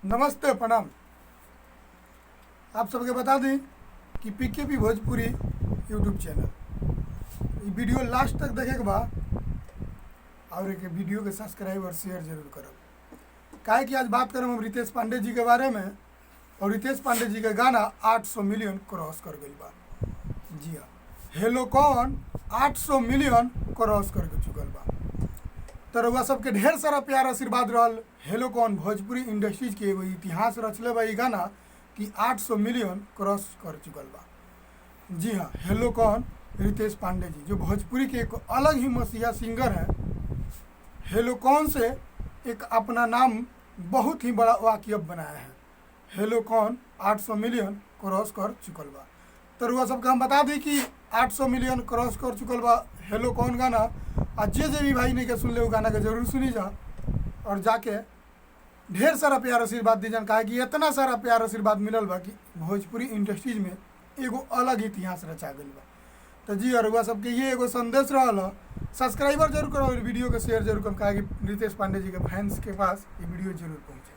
नमस्ते प्रणाम। आप सबके बता दें कि पीकेपी भोजपुरी यूट्यूब चैनल ये वीडियो लास्ट तक देखे के बाद और एक वीडियो के सब्सक्राइब और शेयर जरूर करो। काहे कि आज बात करें हम रितेश पांडे जी के बारे में, और रितेश पांडे जी का गाना 800 मिलियन क्रॉस कर गई बा। जी हाँ, हेलो कौन 800 मिलियन क्रॉस करके चुकल बा। तो रउआ सबके ढेर सारा प्यार आशीर्वाद रहल। हेलो कौन भोजपुरी इंडस्ट्रीज के एगो इतिहास रचले बा ई गाना कि 800 मिलियन क्रॉस कर चुकल बा। जी हाँ, हेलो कौन रितेश पांडे जी जो भोजपुरी के एक अलग ही मसीहा सिंगर हैं। हेलो कौन से एक अपना नाम बहुत ही बड़ा वाकियब बनाया है। हेलो कौन 800 मिलियन क्रॉस कर चुकल बा। तो रउआ सबके हम बता दी कि 800 मिलियन क्रॉस कर चुकल बा हेलो कौन गाना। और जे भी भाई नहीं के सुन ले वो गाना के जरूर सुनी जा और जाके ढेर सारा प्यार आशीर्वाद दी जान। काहे कि इतना सारा प्यार आशीर्वाद मिलल बा कि भोजपुरी इंडस्ट्रीज में एगो अलग इतिहास रचा गई बा। तो जी और सबके ये एगो संदेश रहा, सब्सक्राइबर जरूर करो और वीडियो के शेयर जरूर करो। काहे कि रितेश पांडे जी के फैंस के पास ये वीडियो जरूर पहुँचे।